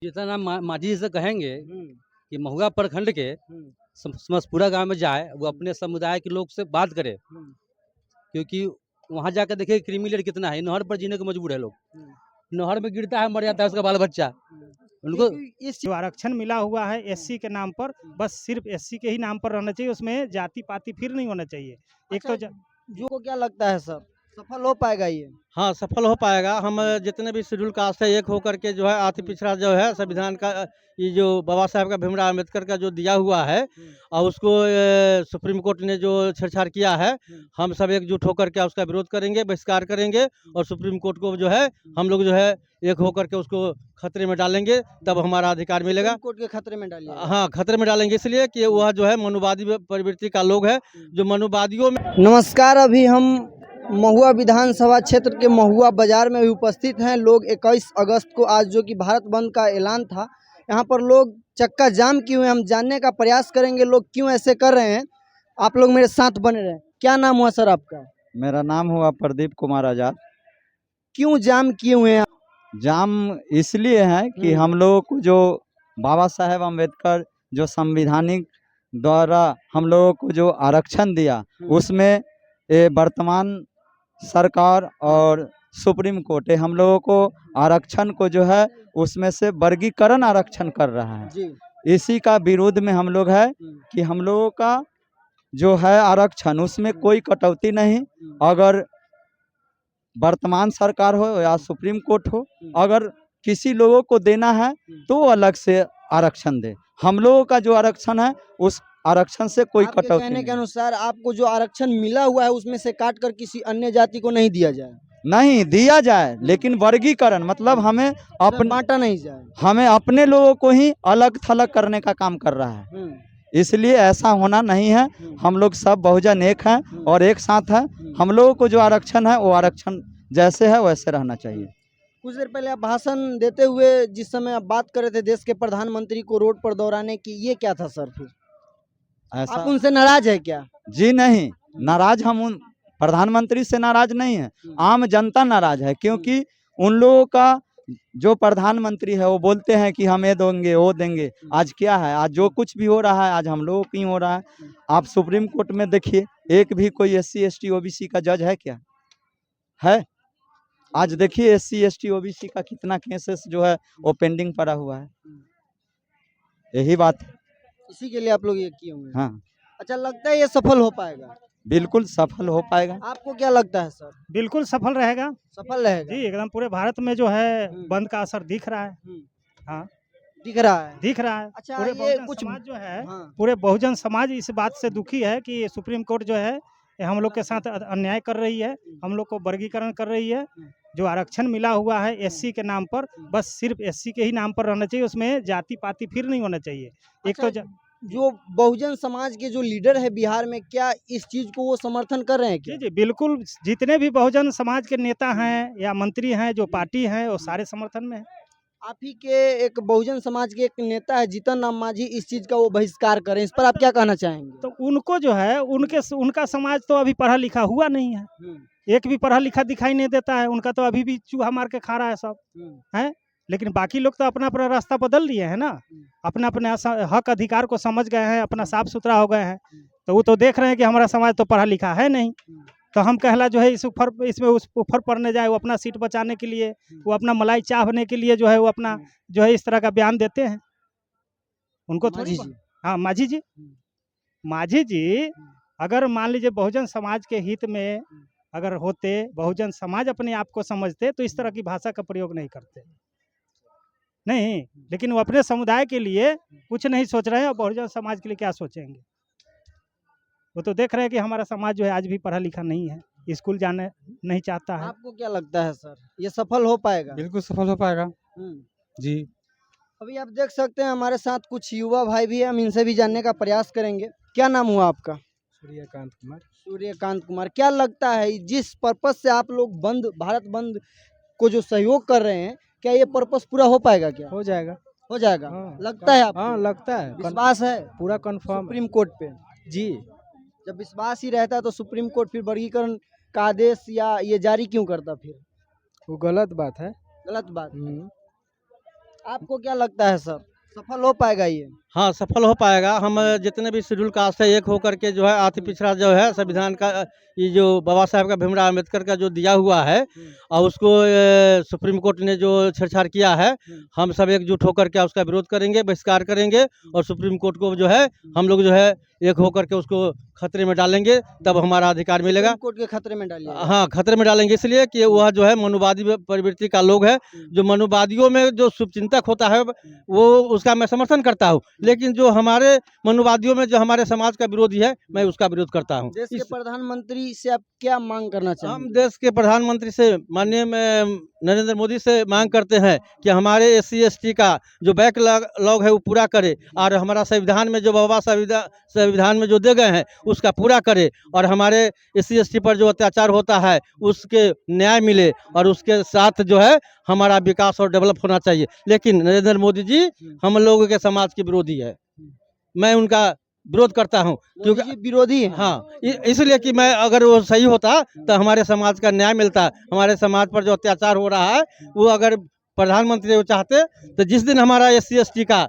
जितना मांझी जी से कहेंगे हम्म, कि महुआ प्रखंड के हम्म, समसपुरा गांव में जाए, वो अपने समुदाय के लोग से बात करे, हम्म, क्योंकि वहां जाकर देखिए क्रीमी लेयर कितना है। नहर पर जीने को मजबूर है लोग। हम्म, नहर में गिरता है, मर जाता है उसका बाल बच्चा। हम्म। उनको क्योंकि इस जो आरक्षण मिला हुआ है एससी के नाम पर, बस सिर्फ एससी के ही नाम पर रहना चाहिए, उसमें जाति पाति फिर नहीं होना चाहिए। एक अच्छा, तो जो को क्या लगता है सर, सफल हो पाएगा ये? हाँ, सफल हो पाएगा। हम जितने भी शेड्यूल कास्ट है, एक होकर के जो है अति पिछड़ा जो है संविधान का ये जो बाबा साहब का भीमराव अम्बेडकर का जो दिया हुआ है, और उसको सुप्रीम कोर्ट ने जो छेड़छाड़ किया है, हम सब एकजुट होकर के उसका विरोध करेंगे, बहिष्कार करेंगे, और सुप्रीम कोर्ट को जो है हम लोग जो है एक होकर के उसको खतरे में डालेंगे, तब हमारा अधिकार मिलेगा। सुप्रीम कोर्ट के खतरे में डालिएगा? हाँ, खतरे में डालेंगे इसलिए कि वह जो है मनुवादी प्रवृत्ति का लोग है, जो मनुवादियों में। नमस्कार, अभी हम महुआ विधानसभा क्षेत्र के महुआ बाजार में भी उपस्थित हैं। लोग 21 अगस्त को, आज जो कि भारत बंद का ऐलान था, यहाँ पर लोग चक्का जाम किए हुए हैं। हम जानने का प्रयास करेंगे लोग क्यों ऐसे कर रहे हैं। आप लोग मेरे साथ बने रहें। क्या नाम हुआ सर आपका? मेरा नाम हुआ प्रदीप कुमार आजाद। क्यों जाम किए हुए हैं? जाम इसलिए है कि हम लोगों को जो बाबा साहेब अम्बेडकर जो संविधानिक द्वारा हम लोगों को जो आरक्षण दिया, उसमें वर्तमान सरकार और सुप्रीम कोर्ट हम लोगों को आरक्षण को जो है उसमें से वर्गीकरण आरक्षण कर रहा है। जी। इसी का विरोध में हम लोग है कि हम लोगों का जो है आरक्षण, उसमें कोई कटौती नहीं। अगर वर्तमान सरकार हो या सुप्रीम कोर्ट हो, अगर किसी लोगों को देना है तो अलग से आरक्षण दे। हम लोगों का जो आरक्षण है उस आरक्षण से कोई आपके कटौती कहने नहीं। के अनुसार आपको जो आरक्षण मिला हुआ है उसमें से काट कर किसी अन्य जाति को नहीं दिया जाए? नहीं दिया जाए, लेकिन वर्गीकरण मतलब हमें बांटा नहीं जाए। हमें अपने लोगों को ही अलग थलग करने का काम कर रहा है। इसलिए ऐसा होना नहीं है। हम लोग सब बहुजन एक हैं और एक साथ हैं। हम लोगों को जो आरक्षण है वो आरक्षण जैसे है वैसे रहना चाहिए। कुछ देर पहले आप भाषण देते हुए जिस समय आप बात कर रहे थे देश के प्रधानमंत्री को रोड पर दौड़ाने की, ये क्या था सर? फिर ऐसा आप उनसे नाराज है क्या? जी नहीं, नाराज हम उन प्रधानमंत्री से नाराज नहीं है, आम जनता नाराज है। क्योंकि उन लोगों का जो प्रधानमंत्री है वो बोलते हैं कि हम ये देंगे वो देंगे। आज क्या है, आज जो कुछ भी हो रहा है आज हम लोगों की हो रहा है। आप सुप्रीम कोर्ट में देखिए, एक भी कोई SC ST OBC का जज है क्या? है? आज देखिए SC ST OBC का कितना केसेस जो है वो पेंडिंग पड़ा हुआ है। यही बात है। इसी के लिए आप लोग ये किए हुए हैं? हाँ, अच्छा, लगता है ये सफल हो पाएगा? बिल्कुल सफल हो पाएगा। आपको क्या लगता है सर? बिल्कुल सफल रहेगा सफल रहेगा? जी, एकदम पूरे भारत में जो है बंद का असर दिख रहा है। हाँ, दिख रहा है? दिख रहा है। अच्छा, पूरे ये बहुजन कुछ समाज जो है, हाँ। पूरे बहुजन समाज इस बात से दुखी है कि सुप्रीम कोर्ट जो है ये हम लोग के साथ अन्याय कर रही है, हम लोग को वर्गीकरण कर रही है। जो आरक्षण मिला हुआ है एससी के नाम पर, बस सिर्फ एससी के ही नाम पर रहना चाहिए, उसमें जाति पाति फिर नहीं होना चाहिए। एक अच्छा, तो जो बहुजन समाज के जो लीडर है बिहार में, क्या इस चीज को वो समर्थन कर रहे हैं क्या? जी जी बिल्कुल, जितने भी बहुजन समाज के नेता हैं या मंत्री हैं, जो पार्टी हैं, वो सारे समर्थन में है। आप ही के एक बहुजन समाज के एक नेता है जीतन राम मांझी, इस चीज का वो बहिष्कार करें, इस पर आप क्या कहना चाहेंगे? तो उनको जो है उनका समाज तो अभी पढ़ा लिखा हुआ नहीं है, एक भी पढ़ा लिखा दिखाई नहीं देता है। उनका तो अभी भी चूहा मार के खा रहा है सब, है। लेकिन बाकी लोग तो अपना अपना रास्ता बदल लिए हैं ना, अपना अपने हक अधिकार को समझ गए हैं, अपना साफ सुथरा हो गए हैं। तो वो तो देख रहे हैं कि हमारा समाज तो पढ़ा लिखा है नहीं, तो हम कहला जो है इसमें उस ऊपर पढ़ने जाए, वो अपना सीट बचाने के लिए, वो अपना मलाई चाहने के लिए जो है वो अपना जो है इस तरह का बयान देते हैं। उनको थोड़ी हाँ, मांझी जी अगर मान लीजिए बहुजन समाज के हित में अगर होते, बहुजन समाज अपने आप को समझते, तो इस तरह की भाषा का प्रयोग नहीं करते। नहीं, लेकिन वो अपने समुदाय के लिए कुछ नहीं सोच रहे हैं, और बहुजन समाज के लिए क्या सोचेंगे। वो तो देख रहे हैं कि हमारा समाज जो है आज भी पढ़ा लिखा नहीं है, स्कूल जाने नहीं चाहता है। आपको क्या लगता है सर, ये सफल हो पाएगा? बिल्कुल सफल हो पाएगा जी। अभी आप देख सकते हैं हमारे साथ कुछ युवा भाई भी हैं, हम इनसे भी जानने का प्रयास करेंगे। क्या नाम हुआ आपका? सूर्यकांत कुमार। सूर्यकांत कुमार, क्या लगता है जिस पर्पस से आप लोग भारत बंद को जो सहयोग कर रहे हैं, क्या ये पर्पस पूरा हो पाएगा? क्या हो जाएगा? हो जाएगा? हाँ, लगता है आपको? हाँ लगता है, विश्वास है पूरा कंफर्म सुप्रीम कोर्ट पे? जी। जब विश्वास ही रहता है तो सुप्रीम कोर्ट फिर वर्गीकरण का आदेश या ये जारी क्यों करता? फिर वो गलत बात है। गलत बात। आपको क्या लगता है सर, सफल हो पाएगा ये? हाँ, सफल हो पाएगा। हम जितने भी शेड्यूल कास्ट है एक होकर के जो है अति पिछड़ा जो है संविधान का ये जो बाबा साहब का भीमराव अम्बेडकर का जो दिया हुआ है और उसको सुप्रीम कोर्ट ने जो छेड़छाड़ किया है, हम सब एकजुट होकर के उसका विरोध करेंगे, बहिष्कार करेंगे और सुप्रीम कोर्ट को जो है हम लोग जो है एक होकर के उसको खतरे में डालेंगे, तब हमारा अधिकार मिलेगा। सुप्रीम कोर्ट के खतरे में डालिए। हाँ, खतरे में डालेंगे इसलिए कि वह जो है मनुवादी प्रवृत्ति का लोग है। जो मनुवादियों में जो शुभचिंतक होता है वो उसका मैं समर्थन करता हूँ, लेकिन जो हमारे मनुवादियों में जो हमारे समाज का विरोधी है मैं उसका विरोध करता हूँ। देश के प्रधानमंत्री से आप क्या मांग करना हम चाहेंगे? देश के प्रधानमंत्री से माननीय नरेंद्र मोदी से मांग करते हैं कि हमारे SC ST का जो बैकलॉग है वो पूरा करे और हमारा संविधान में जो बाबा संविधान में जो दे गए हैं उसका पूरा करे और हमारे SC ST पर जो अत्याचार होता है उसके न्याय मिले और उसके साथ जो है हमारा विकास और डेवलप होना चाहिए। लेकिन नरेंद्र मोदी जी हम लोगों के समाज के विरोधी है, मैं उनका विरोध करता हूँ मोदी जी विरोधी हैं। हाँ, इसलिए कि मैं अगर वो सही होता तो हमारे समाज का न्याय मिलता। हमारे समाज पर जो अत्याचार हो रहा है वो अगर प्रधानमंत्री वो चाहते तो जिस दिन हमारा SC ST का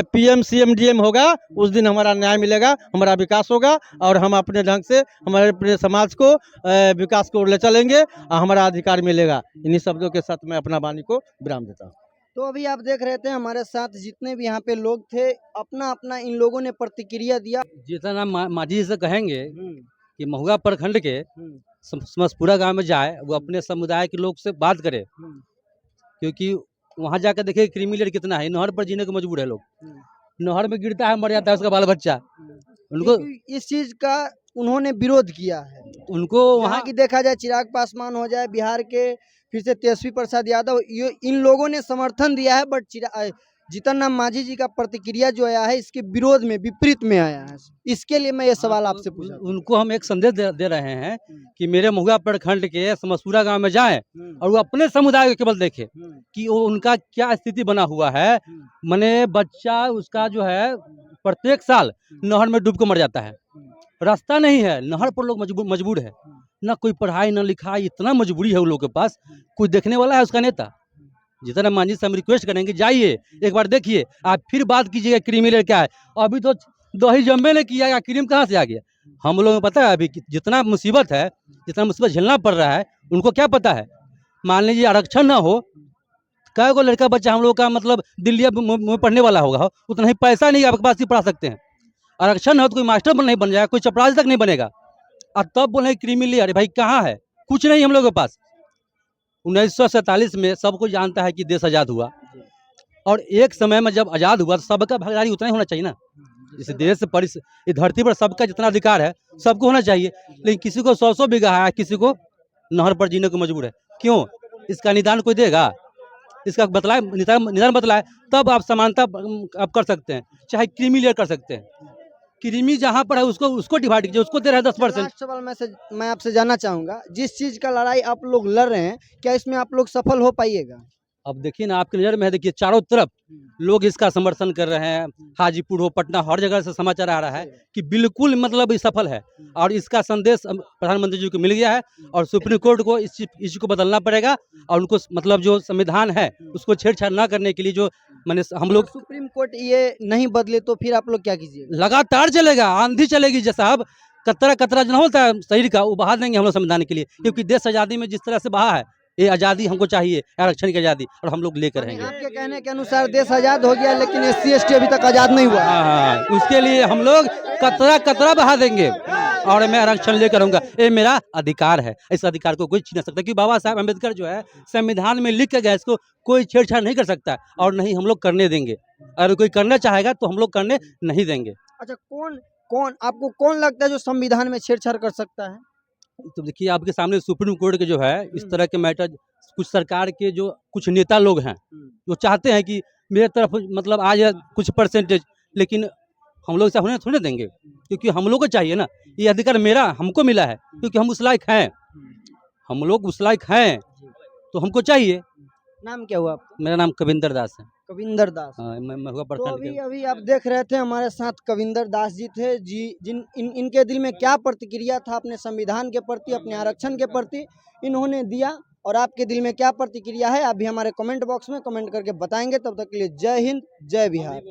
PM CM DM होगा उस दिन हमारा न्याय मिलेगा, हमारा विकास होगा और हम अपने ढंग से हमारे अपने समाज को विकास को ले चलेंगे और हमारा अधिकार मिलेगा। इन्हीं शब्दों के साथ मैं अपना वाणी को विराम देता हूँ। तो अभी आप देख रहे थे हमारे साथ जितने भी यहाँ पे लोग थे, अपना अपना इन लोगों ने प्रतिक्रिया दिया। जितना मांझी जी से कहेंगे कि महुआ प्रखंड के समसपुरा गांव में जाए, वो अपने समुदाय के लोग से बात करे, क्योंकि वहां जाकर देखिए क्रीमी लेयर कितना है। नहर पर जीने को मजबूर है लोग, नहर में गिरता है मर जाता है उसका बाल बच्चा। उनको क्योंकि इस चीज का उन्होंने विरोध किया है। उनको वहाँ वहाँ की देखा जाए चिराग पासवान हो जाए, बिहार के फिर से तेजस्वी प्रसाद यादव, इन लोगों ने समर्थन दिया है, बट जीतन राम मांझी जी का प्रतिक्रिया जो आया है इसके विरोध में, विपरीत में आया है। इसके लिए मैं ये सवाल आपसे पूछा। उनको हम एक संदेश दे रहे हैं कि मेरे महुआ प्रखंड के समसपुरा गांव में जाएं और वो अपने समुदाय को केवल देखे कि वो उनका क्या स्थिति बना हुआ है। मने बच्चा उसका जो है प्रत्येक साल नहर में डूब कर मर जाता है, रास्ता नहीं है, नहर पर लोग मजबूर है, ना कोई पढ़ाई ना लिखाई, इतना मजबूरी है उन लोगों के पास। कोई देखने वाला है उसका नेता? जितना मांझी से हम रिक्वेस्ट करेंगे जाइए एक बार देखिए, आप फिर बात कीजिएगा क्रीमी लेयर क्या है। अभी तो दही जम्बे ने किया, क्रीम कहाँ से आ गया? हम लोगों को पता है अभी जितना मुसीबत है, जितना मुसीबत झेलना पड़ रहा है, उनको क्या पता है? मान लीजिए आरक्षण ना हो, कै गो लड़का बच्चा हम लोग का मतलब दिल्ली में पढ़ने वाला होगा, उतना ही पैसा नहीं आपके पास ही पढ़ा सकते हैं। आरक्षण हो तो कोई मास्टर नहीं बन जाएगा, कोई चपरासी तक नहीं बनेगा, और तब बोले क्रीमी लेयर। भाई कहाँ है? कुछ नहीं हम लोगों के पास। 1947 में सबको जानता है कि देश आज़ाद हुआ, और एक समय में जब आज़ाद हुआ तो सबका भागीदारी उतना ही होना चाहिए ना। इस देश पर, इस धरती पर सबका जितना अधिकार है सबको होना चाहिए। लेकिन किसी को 100 बीघा है, किसी को नहर पर जीने को मजबूर है। क्यों? इसका निदान कोई देगा? इसका बतलाए, निदान बतलाए, तब आप समानता आप कर सकते हैं, चाहे क्रीमी लेयर कर सकते हैं। क्रीमी जहाँ पर है उसको डिवाइड कीजिए, उसको दे रहा है 10%। लास्ट सवाल मैं आपसे जानना चाहूंगा, जिस चीज का लड़ाई आप लोग लड़ रहे हैं, क्या इसमें आप लोग सफल हो पाइएगा? अब देखिए ना, आपकी नज़र में है, देखिए चारों तरफ लोग इसका समर्थन कर रहे हैं। हाजीपुर हो, पटना, हर जगह से समाचार आ रहा है कि बिल्कुल मतलब ये सफल है, और इसका संदेश प्रधानमंत्री जी को मिल गया है। और सुप्रीम कोर्ट को इस चीज को बदलना पड़ेगा, और उनको मतलब जो संविधान है उसको छेड़छाड़ ना करने के लिए जो मैंने हम लोग, सुप्रीम कोर्ट ये नहीं बदले तो फिर आप लोग क्या कीजिएगा? लगातार चलेगा, आंधी चलेगी। जैसा अब कतरा जो होता है शरीर का, वो बहा देंगे हम लोग संविधान के लिए, क्योंकि देश आज़ादी में जिस तरह से बहा है, ये आज़ादी हमको चाहिए, आरक्षण की आज़ादी, और हम लोग लेकर रहेंगे। आपके कहने के अनुसार देश आजाद हो गया, लेकिन SC ST अभी तक आजाद नहीं हुआ। हाँ, उसके लिए हम लोग कतरा बहा देंगे, और मैं आरक्षण लेकर आऊंगा। ये मेरा अधिकार है, इस अधिकार को कोई छीन सकता। क्योंकि बाबा साहब अम्बेडकर जो है संविधान में लिख के गए, इसको कोई छेड़छाड़ नहीं कर सकता, और नहीं हम लोग करने देंगे। अगर कोई करना चाहेगा तो हम लोग करने नहीं देंगे। अच्छा, आपको कौन लगता है जो संविधान में छेड़छाड़ कर सकता है? तो देखिए आपके सामने सुप्रीम कोर्ट के जो है इस तरह के मैटर, कुछ सरकार के जो कुछ नेता लोग हैं जो चाहते हैं कि मेरे तरफ मतलब आ जाए कुछ परसेंटेज, लेकिन हम लोग ऐसा होने थोड़े देंगे, क्योंकि हम लोग को चाहिए ना, ये अधिकार मेरा हमको मिला है, क्योंकि हम उस लायक हैं, हम लोग उस लायक हैं, तो हमको चाहिए। नाम क्या हुआ आपका? मेरा नाम कविंदर दास है। कविंदर दास। हाँ, मैं हुआ तो प्रखंड अभी आप देख रहे थे हमारे साथ कविंदर दास जी थे, इनके दिल में क्या प्रतिक्रिया था अपने संविधान के प्रति, अपने आरक्षण के प्रति, इन्होंने दिया। और आपके दिल में क्या प्रतिक्रिया है आप भी हमारे कमेंट बॉक्स में कमेंट करके बताएंगे। तब तक के लिए जय हिंद, जय बिहार।